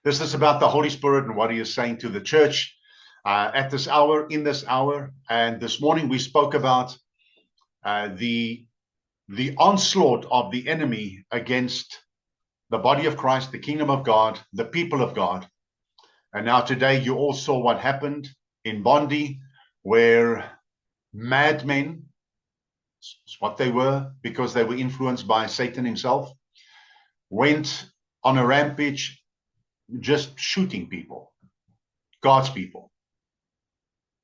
This is about the Holy Spirit and what He is saying to the church at this hour, in this hour. And this morning we spoke about the onslaught of the enemy against the body of Christ, the kingdom of God, the people of God. And now today you all saw what happened in Bondi, where madmen, it's what they were because they were influenced by Satan himself, went on a rampage just shooting people, God's people.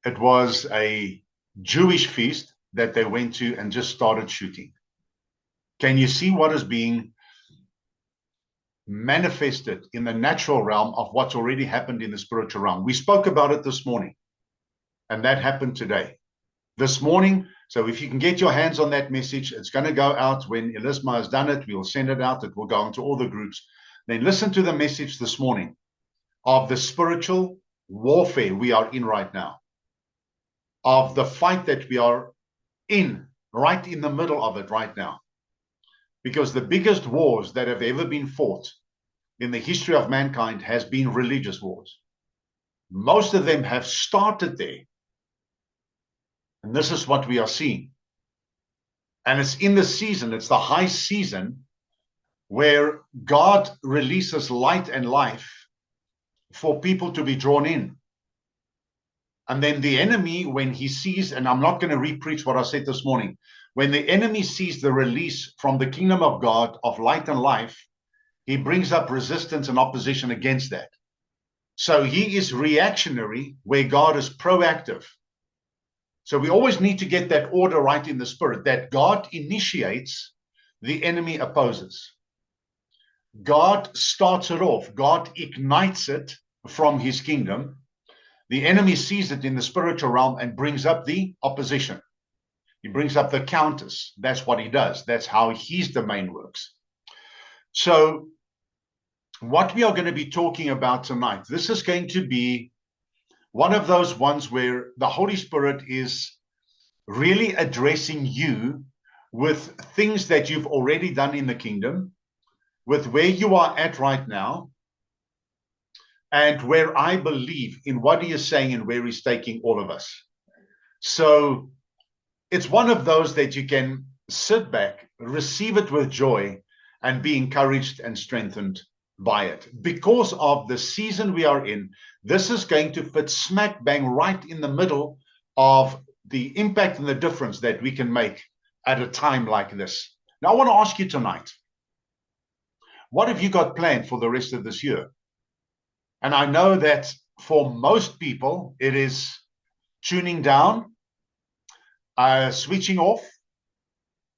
It was a Jewish feast that they went to and just started shooting. Can you see what is being manifested in the natural realm of what's already happened in the spiritual realm? We spoke about it this morning, and that happened today. This morning, so if you can get your hands on that message, it's going to go out when Elisma has done it. We'll send it out. It will go into all the groups. Then listen to the message this morning of the spiritual warfare we are in right now, of the fight that we are in, right in the middle of it right now. Because the biggest wars that have ever been fought in the history of mankind has been religious wars. Most of them have started there. And this is what we are seeing. And it's in the season, it's the high season, where God releases light and life for people to be drawn in. And then the enemy, when he sees, and I'm not going to re-preach what I said this morning, when the enemy sees the release from the kingdom of God of light and life, he brings up resistance and opposition against that. So he is reactionary where God is proactive. So we always need to get that order right in the spirit, that God initiates, the enemy opposes. God starts it off. God ignites it from his kingdom. The enemy sees it in the spiritual realm and brings up the opposition. He brings up the counters. That's what he does. That's how his domain works. So what we are going to be talking about tonight, this is going to be one of those ones where the Holy Spirit is really addressing you with things that you've already done in the kingdom, with where you are at right now, and where I believe in what he is saying and where he's taking all of us. So it's one of those that you can sit back, receive it with joy, and be encouraged and strengthened by it. Because of the season we are in, this is going to fit smack bang right in the middle of the impact and the difference that we can make at a time like this. Now, I want to ask you tonight, what have you got planned for the rest of this year? And I know that for most people, it is tuning down, switching off,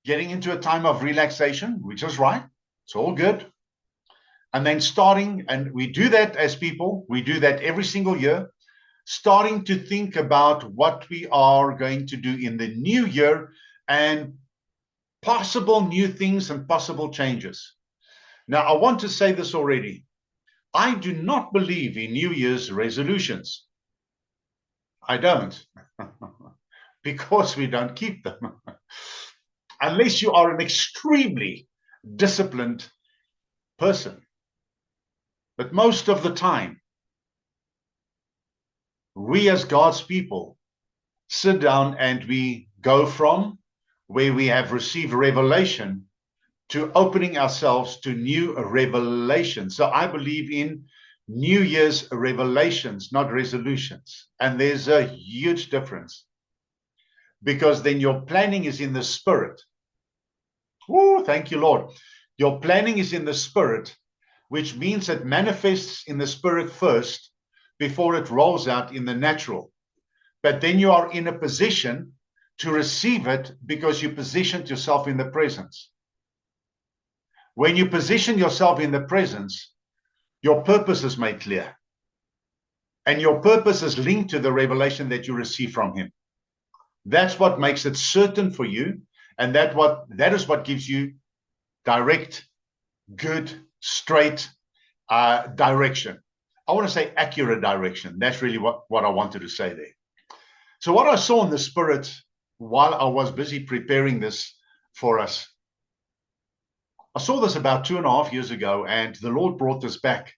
getting into a time of relaxation, which is right. It's all good. And then starting, and we do that as people, we do that every single year, starting to think about what we are going to do in the new year and possible new things and possible changes. Now, I want to say this already. I do not believe in New Year's resolutions. I don't, because we don't keep them. Unless you are an extremely disciplined person. But most of the time, we as God's people sit down and we go from where we have received revelation to opening ourselves to new revelation. So I believe in New Year's revelations, not resolutions. And there's a huge difference, because then your planning is in the spirit. Oh, thank you, Lord. Your planning is in the spirit, which means it manifests in the spirit first before it rolls out in the natural. But then you are in a position to receive it because you positioned yourself in the presence. When you position yourself in the presence, your purpose is made clear. And your purpose is linked to the revelation that you receive from him. That's what makes it certain for you. And that is what gives you direct, good, straight direction. I want to say accurate direction. That's really what I wanted to say there. So what I saw in the spirit while I was busy preparing this for us, I saw this about 2.5 years ago, and the Lord brought this back.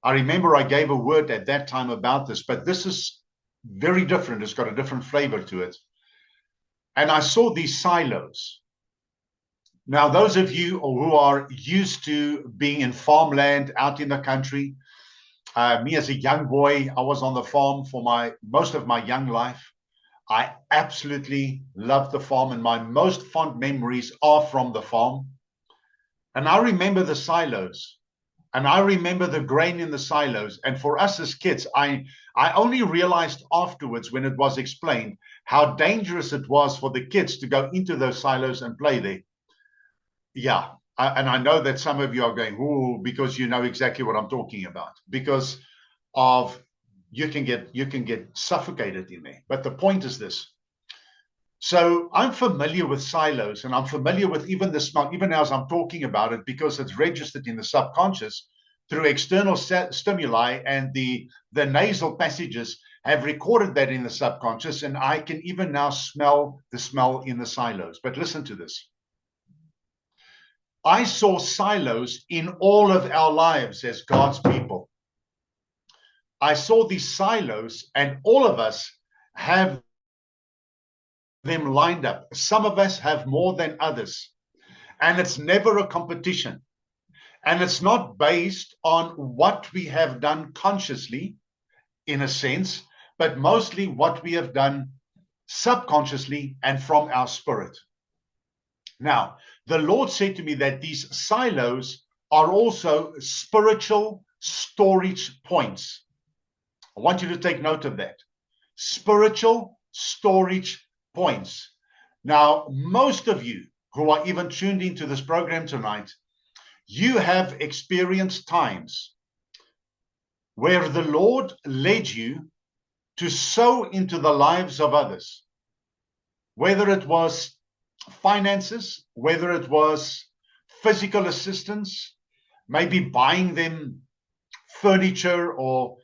I remember I gave a word at that time about this, but this is very different. It's got a different flavor to it. And I saw these silos. Now, those of you who are used to being in farmland out in the country, me as a young boy, I was on the farm for most of my young life. I absolutely loved the farm, and my most fond memories are from the farm. And I remember the silos, and I remember the grain in the silos. And for us as kids, I only realized afterwards, when it was explained, how dangerous it was for the kids to go into those silos and play there. Yeah. And I know that some of you are going, "Ooh," because you know exactly what I'm talking about, because of you can get suffocated in there. But the point is this. So I'm familiar with silos, and I'm familiar with even the smell, even as I'm talking about it, because it's registered in the subconscious through external stimuli, and the nasal passages have recorded that in the subconscious, and I can even now smell the smell in the silos. But listen to this. I saw silos in all of our lives as God's people. I saw these silos, and all of us have them lined up. Some of us have more than others, and it's never a competition. And it's not based on what we have done consciously, in a sense, but mostly what we have done subconsciously and from our spirit. Now, the Lord said to me that these silos are also spiritual storage points. I want you to take note of that. Spiritual storage points. Now, most of you who are even tuned into this program tonight, you have experienced times where the Lord led you to sow into the lives of others, whether it was finances, whether it was physical assistance, maybe buying them furniture, or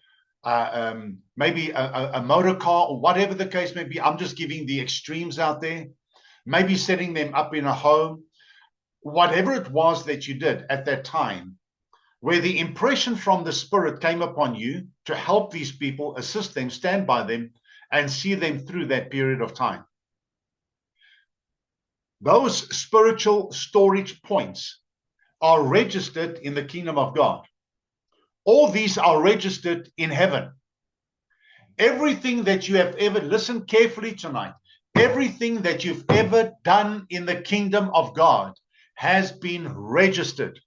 maybe a motor car, or whatever the case may be. I'm just giving the extremes out there. Maybe setting them up in a home. Whatever it was that you did at that time, where the impression from the Spirit came upon you to help these people, assist them, stand by them, and see them through that period of time. Those spiritual storage points are registered in the kingdom of God. All these are registered in heaven. Everything that you have ever, listen carefully tonight, everything that you've ever done in the kingdom of God has been registered.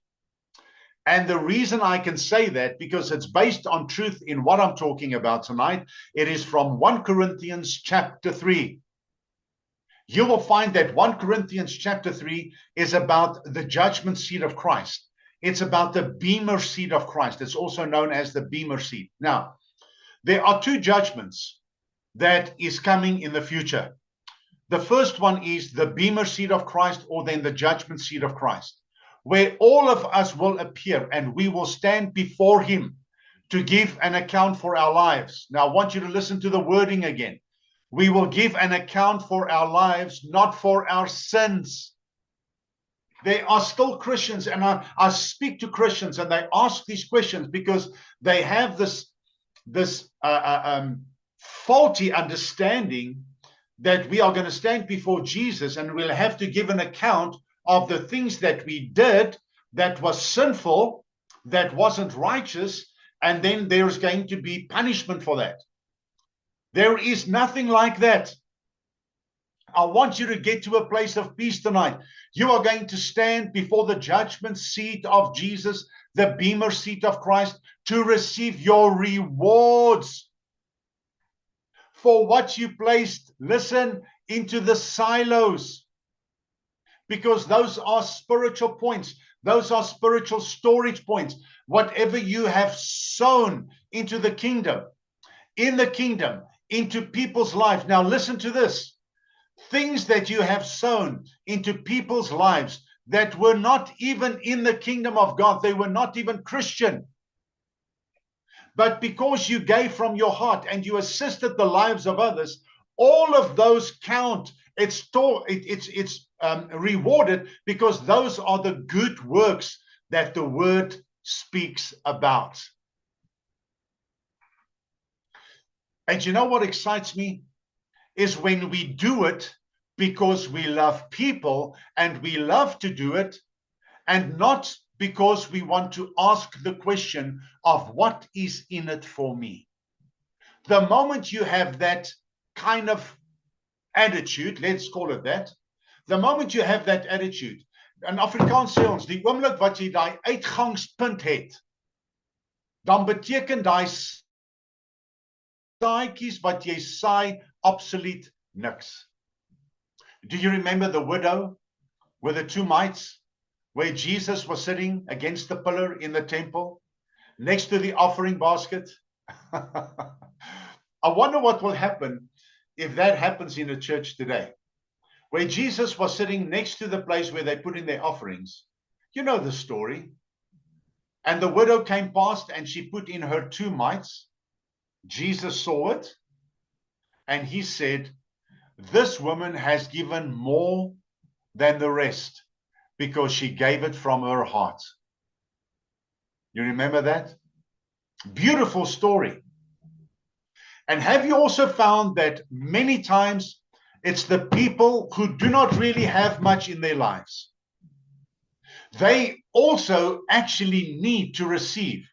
And the reason I can say that, because it's based on truth in what I'm talking about tonight, it is from 1 Corinthians chapter 3. You will find that 1 Corinthians chapter 3 is about the judgment seat of Christ. It's about the Bema seat of Christ. It's also known as the Bema seat. Now, there are two judgments that is coming in the future. The first one is the Bema seat of Christ, or then the judgment seat of Christ, where all of us will appear and we will stand before him to give an account for our lives. Now, I want you to listen to the wording again. We will give an account for our lives, not for our sins. There are still Christians, and I speak to Christians, and they ask these questions because they have this faulty understanding that we are going to stand before Jesus and we'll have to give an account of the things that we did that was sinful, that wasn't righteous, and then there's going to be punishment for that. There is nothing like that. I want you to get to a place of peace tonight. You are going to stand before the judgment seat of Jesus, the Bema seat of Christ, to receive your rewards for what you placed, listen, into the silos. Because those are spiritual points. Those are spiritual storage points. Whatever you have sown into the kingdom, in the kingdom, into people's lives. Now listen to this. Things that you have sown into people's lives that were not even in the kingdom of God. They were not even Christian. But because you gave from your heart and you assisted the lives of others, all of those count. It's rewarded, because those are the good works that the word speaks about. And you know what excites me? Is when we do it because we love people and we love to do it, and not because we want to ask the question of what is in it for me. The moment you have that kind of attitude, let's call it that, the moment you have that attitude, in Afrikaans sê ons, die oomblik wat jy daai uitgangspunt het, dan beteken daai saadjies wat jy saai absoluut niks. Do you remember the widow with the 2 mites, where Jesus was sitting against the pillar in the temple, next to the offering basket? I wonder what will happen if that happens in a church today, where Jesus was sitting next to the place where they put in their offerings. You know the story. And the widow came past and she put in her 2 mites. Jesus saw it and he said, this woman has given more than the rest because she gave it from her heart. You remember that? Beautiful story. And have you also found that many times it's the people who do not really have much in their lives? They also actually need to receive.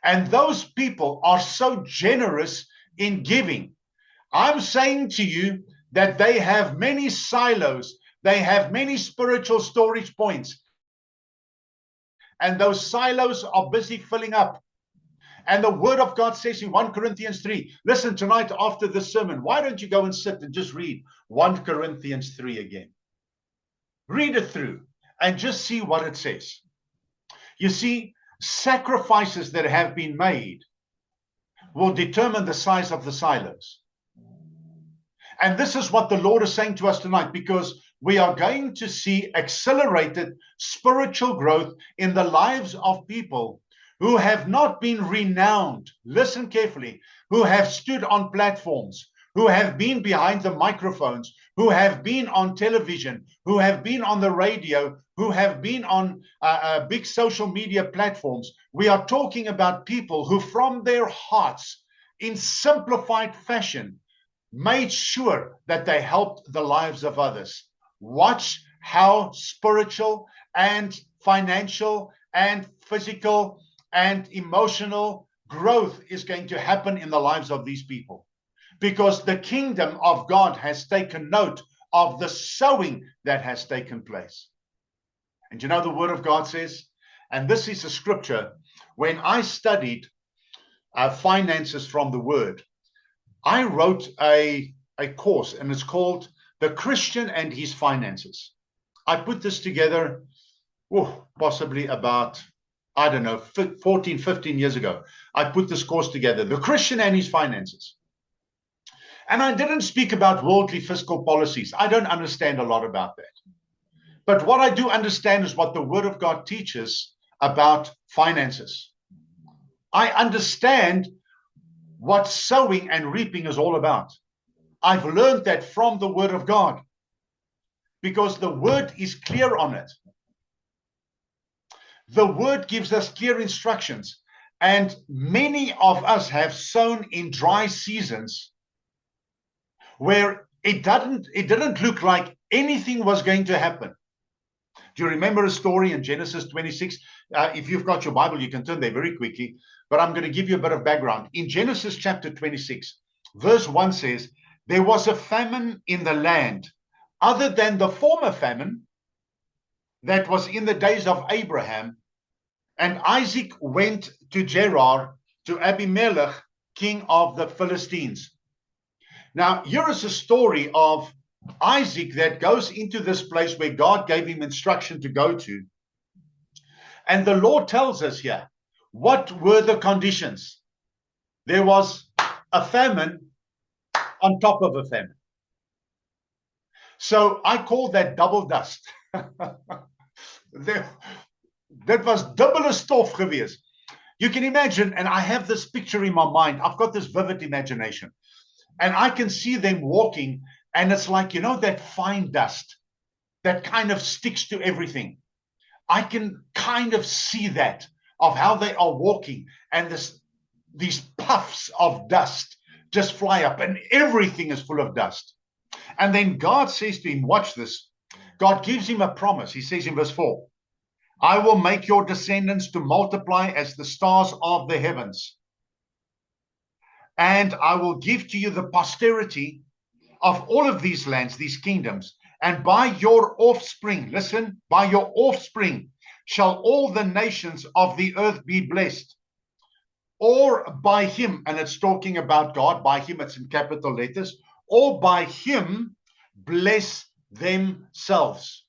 And those people are so generous in giving. I'm saying to you that they have many silos. They have many spiritual storage points. And those silos are busy filling up. And the word of God says in 1 Corinthians 3, listen, tonight after the sermon, why don't you go and sit and just read 1 Corinthians 3 again? Read it through and just see what it says. You see, sacrifices that have been made will determine the size of the silos. And this is what the Lord is saying to us tonight, because we are going to see accelerated spiritual growth in the lives of people who have not been renowned, listen carefully, who have stood on platforms, who have been behind the microphones, who have been on television, who have been on the radio, who have been on big social media platforms. We are talking about people who from their hearts, in simplified fashion, made sure that they helped the lives of others. Watch how spiritual and financial and physical and emotional growth is going to happen in the lives of these people, because the kingdom of God has taken note of the sowing that has taken place. And you know, the word of God says, and this is a scripture, when I studied finances from the word, I wrote a course, and it's called The Christian and His Finances. I put this together possibly about, I don't know, 14, 15 years ago. I put this course together, The Christian and His Finances. And I didn't speak about worldly fiscal policies. I don't understand a lot about that. But what I do understand is what the Word of God teaches about finances. I understand what sowing and reaping is all about. I've learned that from the Word of God, because the Word is clear on it. The Word gives us clear instructions, and many of us have sown in dry seasons where it didn't look like anything was going to happen. Do you remember a story in Genesis 26? If you've got your Bible, you can turn there very quickly, but I'm going to give you a bit of background. In Genesis chapter 26, verse 1 says, there was a famine in the land, other than the former famine that was in the days of Abraham. And Isaac went to Gerar, to Abimelech, king of the Philistines. Now, here is a story of Isaac that goes into this place where God gave him instruction to go to. And the Lord tells us here, what were the conditions? There was a famine on top of a famine. So I call that double dust. That was dubbele stof geweest. You can imagine, and I have this picture in my mind. I've got this vivid imagination. And I can see them walking, and it's like, you know, that fine dust that kind of sticks to everything. I can kind of see that, of how they are walking, and these puffs of dust just fly up and everything is full of dust. And then God says to him, watch this. God gives him a promise. He says in verse 4, I will make your descendants to multiply as the stars of the heavens. And I will give to you the posterity of all of these lands, these kingdoms. And by your offspring, listen, by your offspring shall all the nations of the earth be blessed. Or by him, and it's talking about God, by him, it's in capital letters, or by him bless themselves.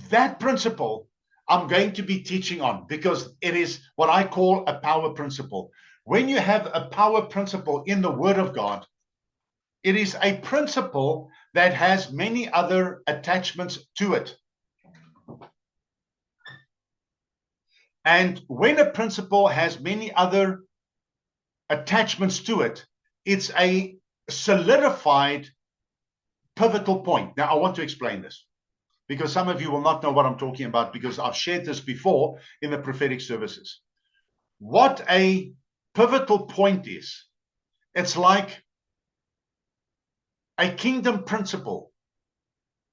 That principle I'm going to be teaching on because it is what I call a power principle. When you have a power principle in the Word of God, it is a principle that has many other attachments to it. And when a principle has many other attachments to it, it's a solidified pivotal point. Now, I want to explain this because some of you will not know what I'm talking about because I've shared this before in the prophetic services. What a pivotal point is, it's like a kingdom principle,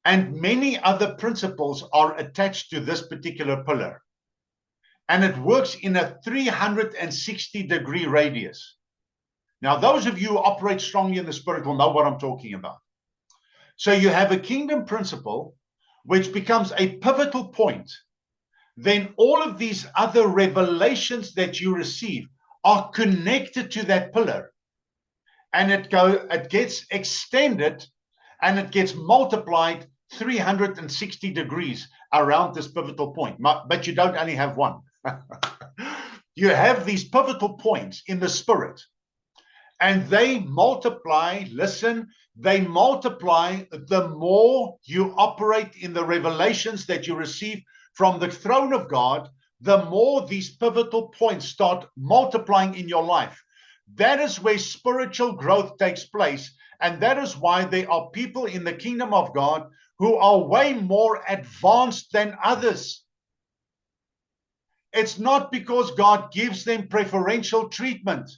and many other principles are attached to this particular pillar. And it works in a 360-degree radius. Now, those of you who operate strongly in the Spirit will know what I'm talking about. So you have a kingdom principle, which becomes a pivotal point. Then all of these other revelations that you receive are connected to that pillar. And it gets extended and it gets multiplied 360 degrees around this pivotal point. But you don't only have one. You have these pivotal points in the Spirit. And they multiply, listen, they multiply the more you operate in the revelations that you receive from the throne of God, the more these pivotal points start multiplying in your life. That is where spiritual growth takes place. And that is why there are people in the kingdom of God who are way more advanced than others. It's not because God gives them preferential treatment.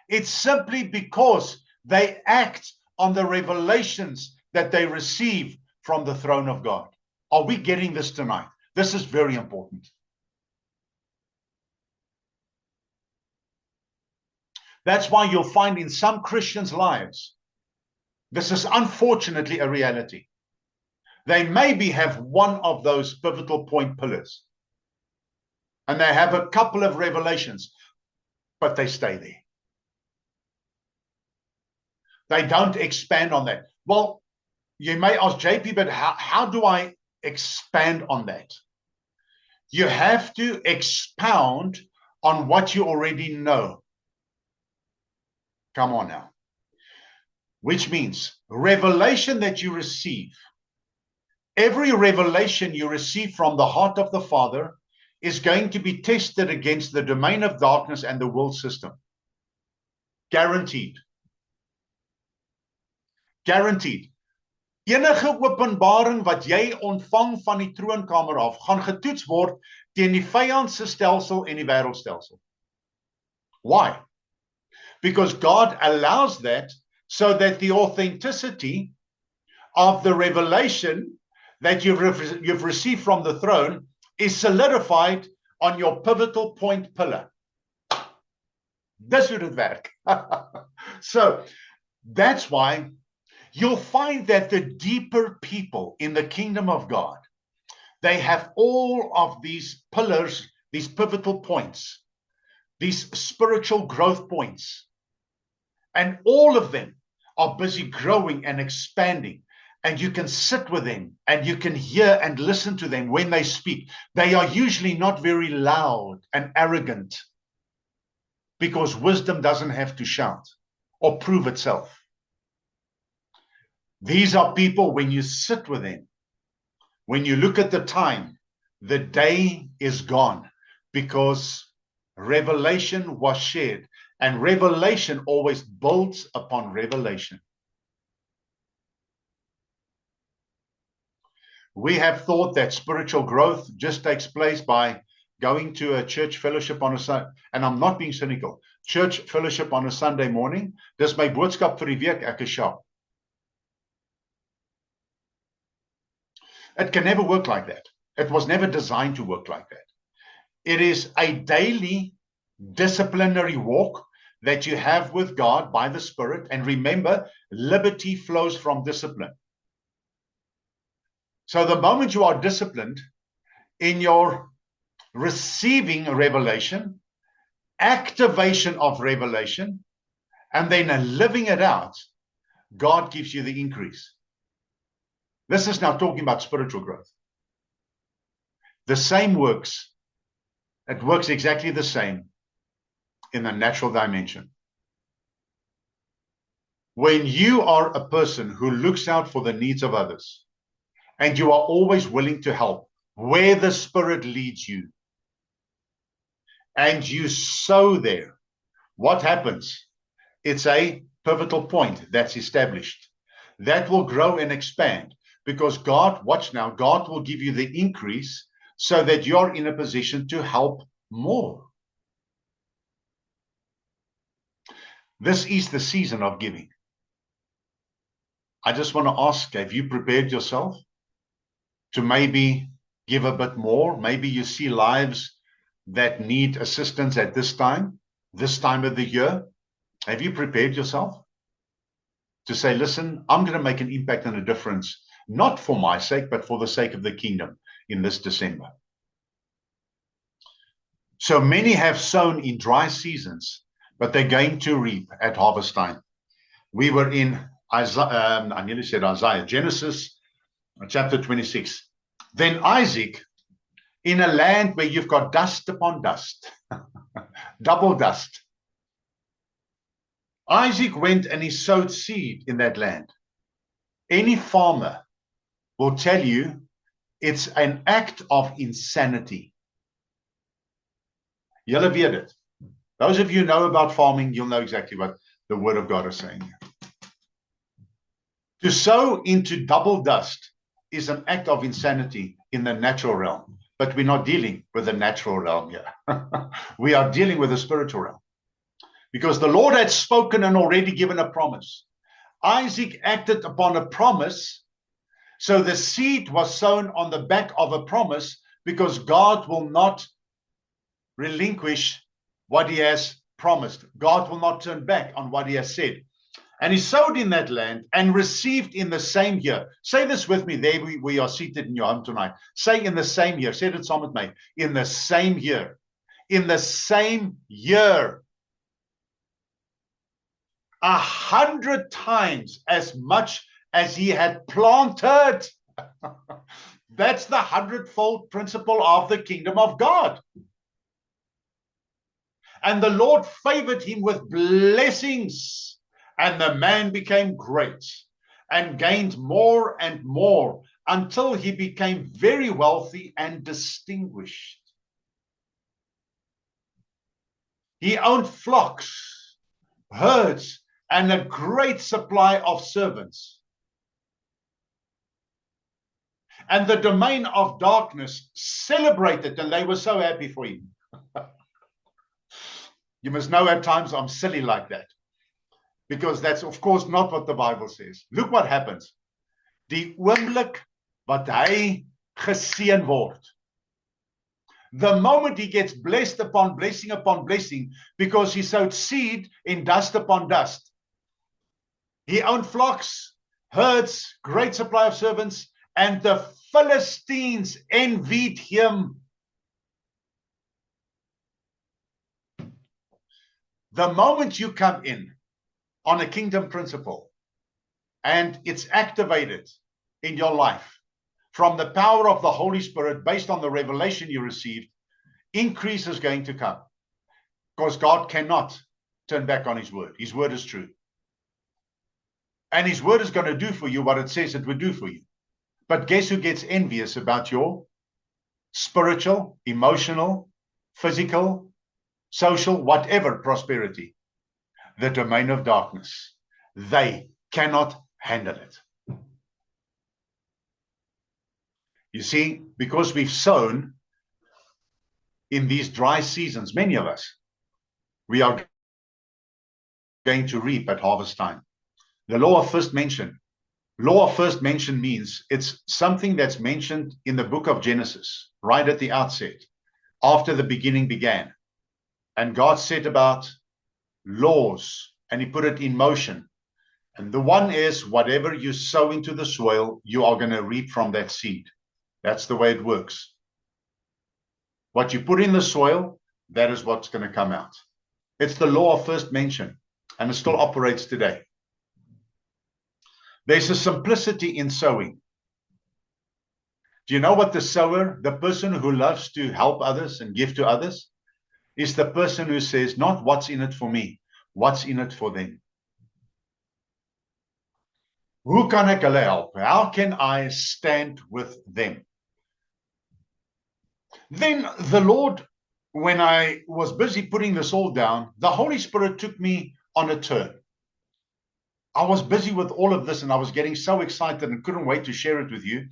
It's simply because they act on the revelations that they receive from the throne of God. Are we getting this tonight? This is very important. That's why you'll find in some Christians' lives, this is unfortunately a reality. They maybe have one of those pivotal point pillars, and they have a couple of revelations, but they stay there. They don't expand on that. Well, you may ask, JP, but how do I expand on that? You have to expound on what you already know. Come on now. Which means revelation that you receive, every revelation you receive from the heart of the Father is going to be tested against the domain of darkness and the world system. Guaranteed. Guaranteed. Enige openbaring wat jy ontvang van die troonkamer af, gaan getoets word teen die vyand se stelsel en die wêreldstelsel. Why? Because God allows that so that the authenticity of the revelation that you've received from the throne is solidified on your pivotal point pillar. Dis hoe dit werk. So, that's why you'll find that the deeper people in the kingdom of God, they have all of these pillars, these pivotal points, these spiritual growth points, and all of them are busy growing and expanding. And you can sit with them and you can hear and listen to them when they speak. They are usually not very loud and arrogant because wisdom doesn't have to shout or prove itself. These are people, when you sit with them, when you look at the time, the day is gone because revelation was shared, and revelation always builds upon revelation. We have thought that spiritual growth just takes place by going to a church fellowship on a Sunday, and I'm not being cynical. church fellowship on a Sunday morning. Dis my boodskap vir die week, ek is sharp. It can never work like that. It was never designed to work like that. It is a daily disciplinary walk that you have with God by the Spirit. And remember, liberty flows from discipline. So the moment you are disciplined in your receiving a revelation, activation of revelation, and then living it out, God gives you the increase. This is now talking about spiritual growth. The same works. It works exactly the same in the natural dimension. When you are a person who looks out for the needs of others, and you are always willing to help where the Spirit leads you, and you sow there, what happens? It's a pivotal point that's established. That will grow and expand because God, watch now, God will give you the increase so that you're in a position to help more. This is the season of giving. I just want to ask, have you prepared yourself to maybe give a bit more? Maybe you see lives that need assistance at this time of the year. Have you prepared yourself to say, listen, I'm going to make an impact and a difference, not for my sake, but for the sake of the kingdom in this December? So many have sown in dry seasons, but they're going to reap at harvest time. We were in Isaiah, I nearly said Isaiah, Genesis chapter 26. Then Isaac, in a land where you've got dust upon dust, double dust, Isaac went and he sowed seed in that land. Any farmer will tell you it's an act of insanity. Julle weet dit. Those of you who know about farming, you'll know exactly what the Word of God is saying here. To sow into double dust is an act of insanity in the natural realm. But we're not dealing with the natural realm here. We are dealing with the spiritual realm. Because the Lord had spoken and already given a promise. Isaac acted upon a promise. So the seed was sown on the back of a promise because God will not relinquish what he has promised. God will not turn back on what he has said. And he sowed in that land and received in the same year. Say this with me there we are seated in your home tonight. Say in the same year. Say it, Psalm mate. In the same year. In the same year. 100 times as much as he had planted. That's the 100-fold principle of the kingdom of God. And the Lord favored him with blessings. And the man became great and gained more and more until he became very wealthy and distinguished. He owned flocks, herds, and a great supply of servants. And the domain of darkness celebrated, and they were so happy for him. You must know at times I'm silly like that. Because that's, of course, not what the Bible says. Look what happens. Die oomblik wat hy geseën word. The moment he gets blessed upon blessing, because he sowed seed in dust upon dust. He owned flocks, herds, great supply of servants, and the Philistines envied him. The moment you come in on a kingdom principle and it's activated in your life from the power of the Holy Spirit based on the revelation you received, increase is going to come because God cannot turn back on his word. His word is true. And his word is going to do for you what it says it would do for you. But guess who gets envious about your spiritual, emotional, physical, social, whatever prosperity? The domain of darkness. They cannot handle it. You see, because we've sown in these dry seasons, many of us, we are going to reap at harvest time. The law of first mention. Law of first mention means it's something that's mentioned in the book of Genesis, right at the outset, after the beginning began. And God set about laws, and he put it in motion. And the one is, whatever you sow into the soil, you are going to reap from that seed. That's the way it works. What you put in the soil, that is what's going to come out. It's the law of first mention, and it still operates today. There's a simplicity in sowing. Do you know what the sower, the person who loves to help others and give to others, is the person who says, not what's in it for me, what's in it for them. Hoe kan ek hulle help? How can I stand with them? Then the Lord, when I was busy putting this all down, the Holy Spirit took me on a turn. I was busy with all of this, and I was getting so excited and couldn't wait to share it with you.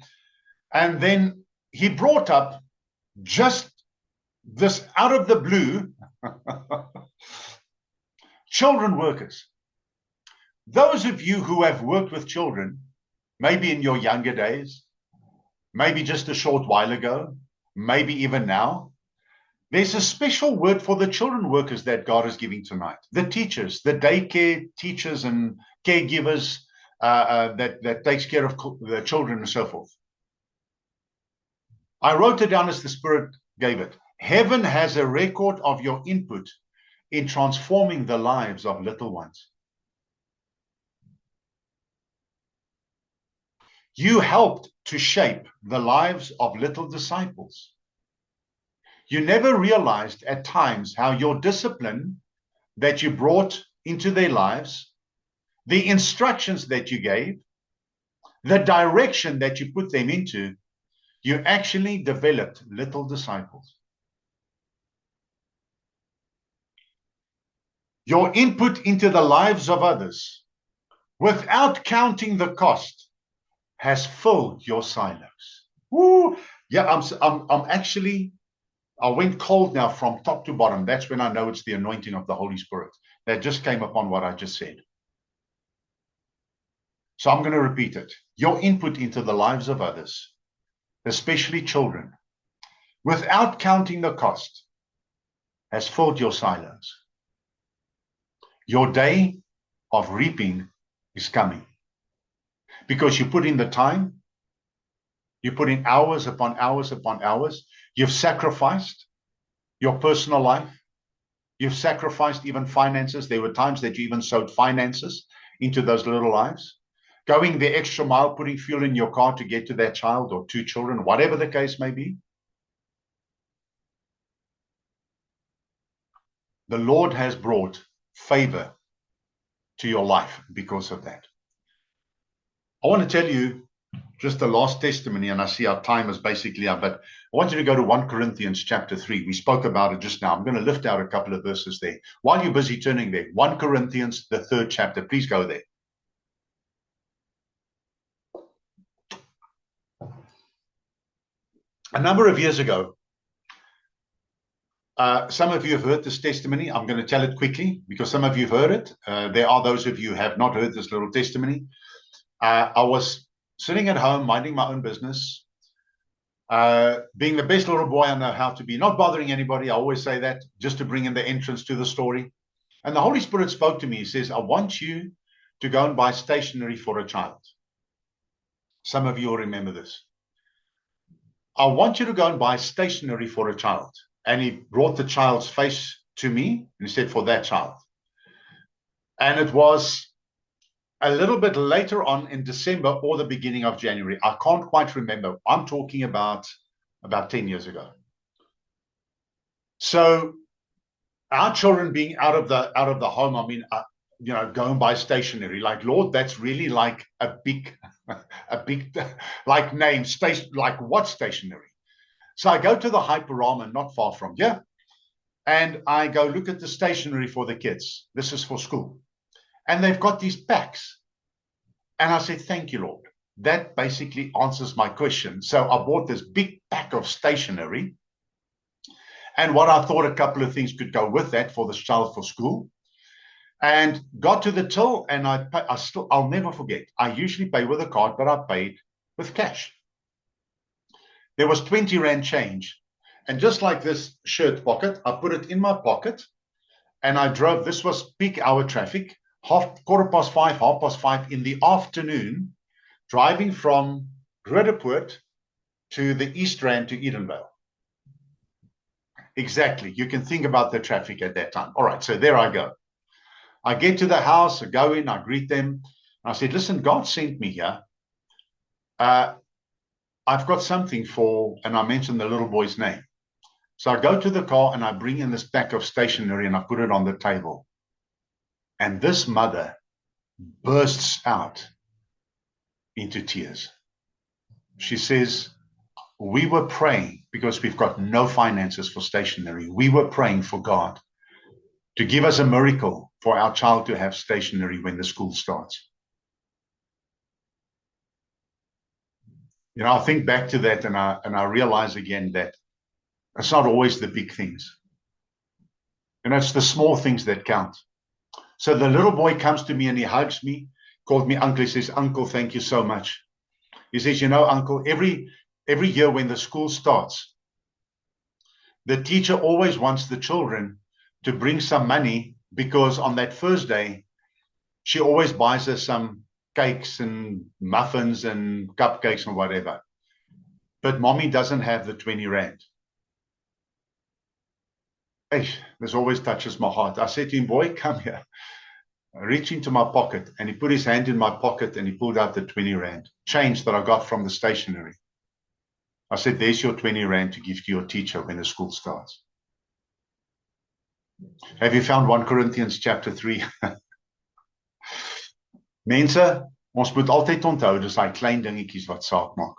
And then he brought up just this out of the blue, children workers. Those of you who have worked with children, maybe in your younger days, maybe just a short while ago, maybe even now, there's a special word for the children workers that God is giving tonight. The teachers, the daycare teachers and caregivers that takes care of the children and so forth. I wrote it down as the Spirit gave it. Heaven has a record of your input in transforming the lives of little ones. You helped to shape the lives of little disciples. You never realized at times how your discipline that you brought into their lives, the instructions that you gave, the direction that you put them into, you actually developed little disciples. Your input into the lives of others, without counting the cost, has filled your silos. Woo! Yeah, I'm actually, I went cold now from top to bottom. That's when I know it's the anointing of the Holy Spirit that just came upon what I just said. So I'm going to repeat it. Your input into the lives of others, especially children, without counting the cost, has filled your silos. Your day of reaping is coming. Because you put in the time, you put in hours upon hours upon hours, you've sacrificed your personal life, you've sacrificed even finances. There were times that you even sowed finances into those little lives, going the extra mile, putting fuel in your car to get to that child or two children, whatever the case may be. The Lord has brought favor to your life because of that. I want to tell you just the last testimony, and I see our time is basically up, but I want you to go to 1 Corinthians chapter 3. We spoke about it just now. I'm going to lift out a couple of verses there. While you're busy turning there, 1 Corinthians, the 3rd chapter. Please go there. A number of years ago, some of you have heard this testimony. I'm going to tell it quickly because some of you have heard it. There are those of you who have not heard this little testimony. I was sitting at home, minding my own business, being the best little boy I know how to be, not bothering anybody. I always say that just to bring in the entrance to the story. And the Holy Spirit spoke to me. He says, I want you to go and buy stationery for a child. Some of you will remember this. I want you to go and buy stationery for a child. And he brought the child's face to me and he said, for that child. And it was a little bit later on in December or the beginning of January. I can't quite remember. I'm talking about 10 years ago. So our children being out of the home, I mean, going by stationery, like, Lord, that's really like a big like name, like what stationery? So I go to the Hyperama, not far from here, and I go look at the stationery for the kids. This is for school. And they've got these packs. And I said, thank you, Lord. That basically answers my question. So I bought this big pack of stationery. And what I thought a couple of things could go with that for this child for school. and got to the till, and I'll never forget. I usually pay with a card, but I paid with cash. There was 20 Rand change. And just like this shirt pocket, I put it in my pocket, and I drove. This was peak hour traffic, 5:15, 5:30 in the afternoon, driving from Roodepoort to the East Rand to Edenvale. Exactly. You can think about the traffic at that time. All right, so there I go. I get to the house, I go in, I greet them. I said, listen, God sent me here. I've got something for, and I mentioned the little boy's name. So I go to the car and I bring in this pack of stationery and I put it on the table. And this mother bursts out into tears. She says, we were praying because we've got no finances for stationery. We were praying for God to give us a miracle for our child to have stationery when the school starts. You know, I think back to that and I realize again that it's not always the big things. You know, it's the small things that count. So the little boy comes to me and he hugs me, called me uncle. He says, Uncle, thank you so much. He says, you know, Uncle, every year when the school starts, the teacher always wants the children to bring some money because on that first day, she always buys us some cakes and muffins and cupcakes and whatever. But mommy doesn't have the 20 Rand. Hey, this always touches my heart. I said to him, boy, come here. I reached into my pocket and he put his hand in my pocket and he pulled out the 20 Rand, change that I got from the stationery. I said, there's your 20 Rand to give to your teacher when the school starts. Have you found 1 Corinthians chapter 3? Mense, ons moet altyd onthou, dis daai klein dingetjies wat saak maak.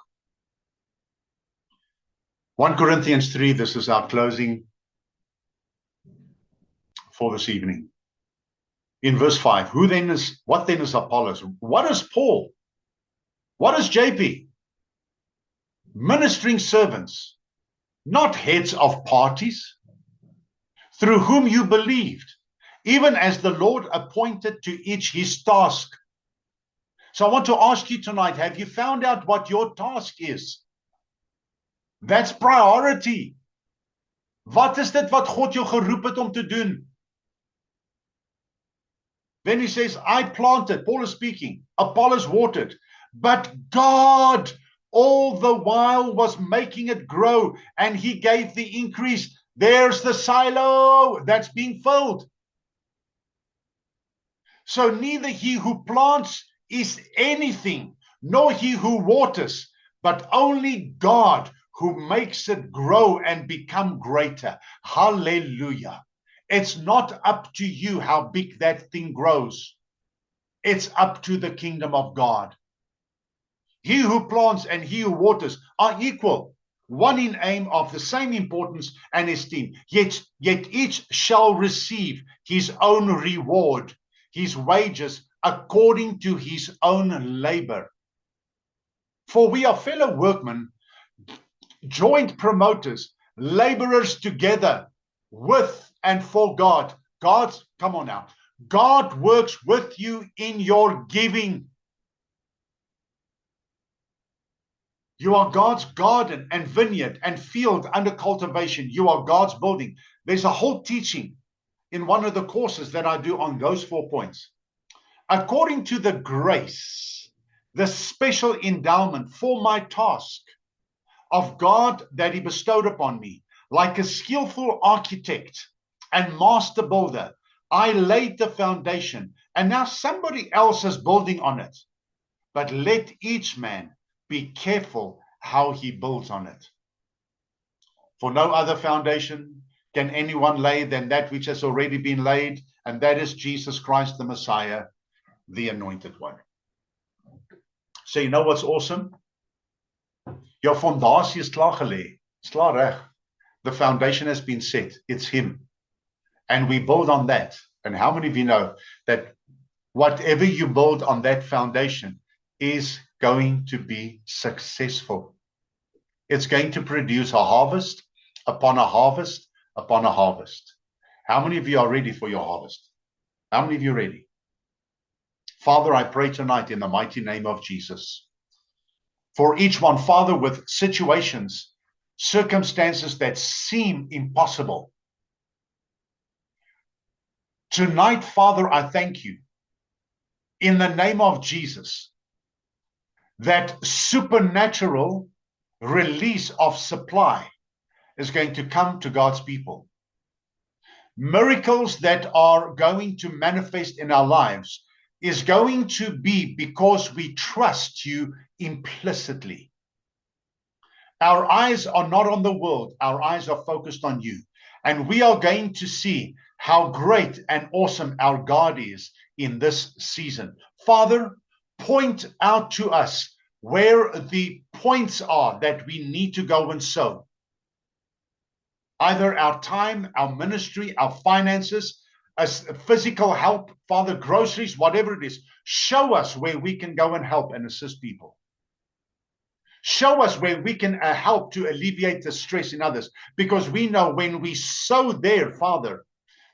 1 Corinthians 3, this is our closing for this evening. In verse 5, what then is Apollos? What is Paul? What is JP? Ministering servants, not heads of parties, through whom you believed, even as the Lord appointed to each his task. So I want to ask you tonight, have you found out what your task is? That's priority. Wat is dit wat God jou geroep het om te doen? Then he says, I planted, Paul is speaking, Apollos watered, but God all the while was making it grow, and he gave the increase. There's the silo that's being filled. So neither he who plants is anything, nor he who waters, but only God who makes it grow and become greater. Hallelujah. It's not up to you how big that thing grows. It's up to the kingdom of God. He who plants and he who waters are equal, one in aim of the same importance and esteem. Yet each shall receive his own reward, his wages, according to his own labor. For we are fellow workmen, joint promoters, laborers together with and for God. Come on now. God works with you in your giving. You are God's garden and vineyard and field under cultivation. You are God's building. There's a whole teaching in one of the courses that I do on those 4 points. According to the grace, the special endowment for my task of God that he bestowed upon me, like a skillful architect and master builder, I laid the foundation, and now somebody else is building on it. But let each man be careful how he builds on it. For no other foundation can anyone lay than that which has already been laid, and that is Jesus Christ the Messiah, the Anointed One. So you know what's awesome? Your fondasie is klaar gelê. It's klaar reg. The foundation has been set. It's him. And we build on that. And how many of you know that whatever you build on that foundation is going to be successful? It's going to produce a harvest upon a harvest upon a harvest. How many of you are ready for your harvest? How many of you are ready? Father, I pray tonight in the mighty name of Jesus for each one, Father, with situations, circumstances that seem impossible. Tonight, Father, I thank you in the name of Jesus that supernatural release of supply is going to come to God's people. Miracles that are going to manifest in our lives is going to be because we trust you implicitly. Our eyes are not on the world. Our eyes are focused on you. And we are going to see how great and awesome our God is in this season. Father, point out to us where the points are that we need to go and sow. Either our time, our ministry, our finances, as physical help, Father, groceries, whatever it is. Show us where we can go and help and assist people. Show us where we can help to alleviate the stress in others, because we know when we sow there, Father,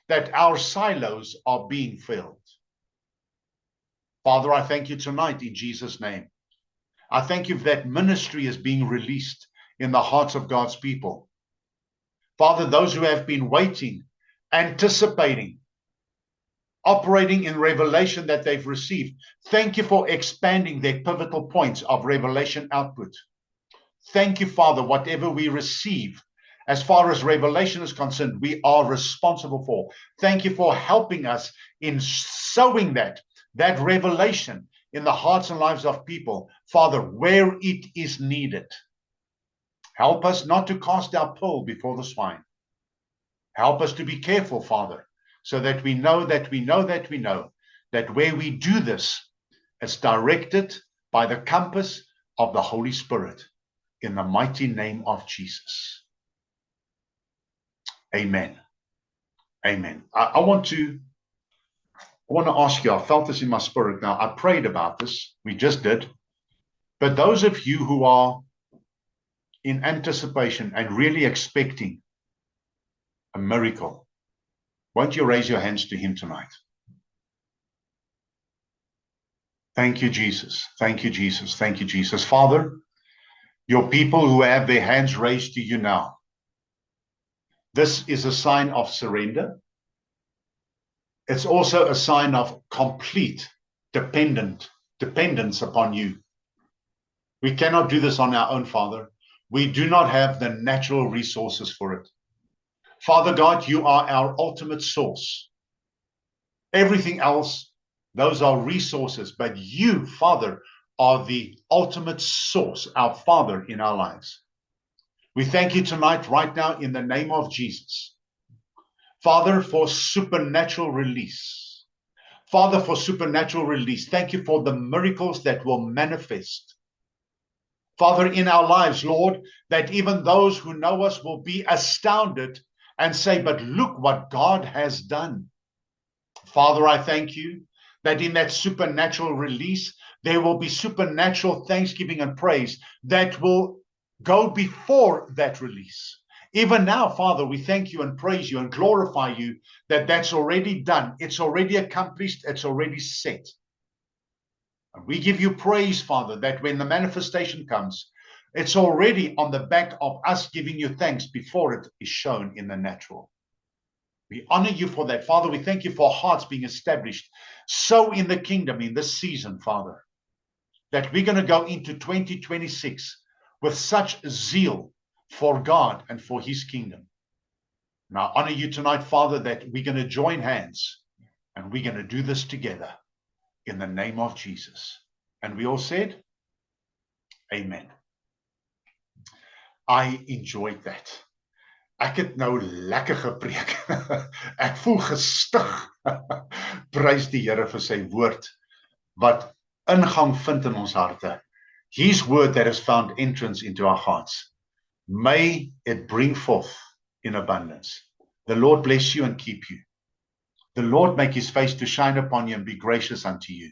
that our silos are being filled. Father, I thank you tonight in Jesus' name. I thank you that ministry is being released in the hearts of God's people. Father, those who have been waiting, anticipating, operating in revelation that they've received, thank you for expanding their pivotal points of revelation output. Thank you, Father, whatever we receive, as far as revelation is concerned, we are responsible for. Thank you for helping us in sowing that revelation in the hearts and lives of people, Father, where it is needed. Help us not to cast our pearl before the swine. Help us to be careful, Father, so that we know that where we do this, it's directed by the compass of the Holy Spirit in the mighty name of Jesus. Amen. Amen. I want to ask you, I felt this in my spirit now. I prayed about this. We just did. But those of you who are in anticipation and really expecting a miracle, won't you raise your hands to him tonight? Thank you, Jesus. Thank you, Jesus. Thank you, Jesus. Father, your people who have their hands raised to you now, this is a sign of surrender. It's also a sign of complete dependence upon you. We cannot do this on our own, Father. We do not have the natural resources for it. Father God, you are our ultimate source. Everything else, those are resources, but you, Father, are the ultimate source, our Father in our lives. We thank you tonight, right now, in the name of Jesus. Father, for supernatural release. Father, for supernatural release. Thank you for the miracles that will manifest. Father, in our lives, Lord, that even those who know us will be astounded and say, but look what God has done. Father, I thank you that in that supernatural release, there will be supernatural thanksgiving and praise that will go before that release. Even now, Father, we thank you and praise you and glorify you that that's already done. It's already accomplished. It's already set. And we give you praise, Father, that when the manifestation comes, it's already on the back of us giving you thanks before it is shown in the natural. We honor you for that. Father, we thank you for hearts being established so in the kingdom in this season, Father, that we're going to go into 2026 with such zeal for God and for his kingdom. And I honor you tonight, Father, that we're going to join hands and we're going to do this together in the name of Jesus. And we all said, Amen. I enjoyed that. Ek het nou lekker gepreek. Ek voel gestig. Prys die Here vir sy woord wat ingang vind in ons harte. His word that has found entrance into our hearts. May it bring forth in abundance. The Lord bless you and keep you. The Lord make his face to shine upon you and be gracious unto you.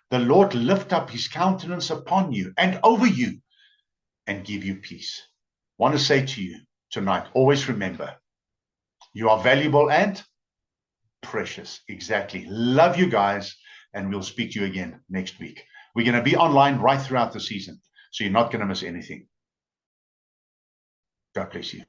The Lord lift up his countenance upon you and over you and give you peace. I want to say to you tonight, always remember, you are valuable and Precious. Exactly. Love you guys. And we'll speak to you again next week. We're going to be online right throughout the season, so you're not going to miss anything. God bless you.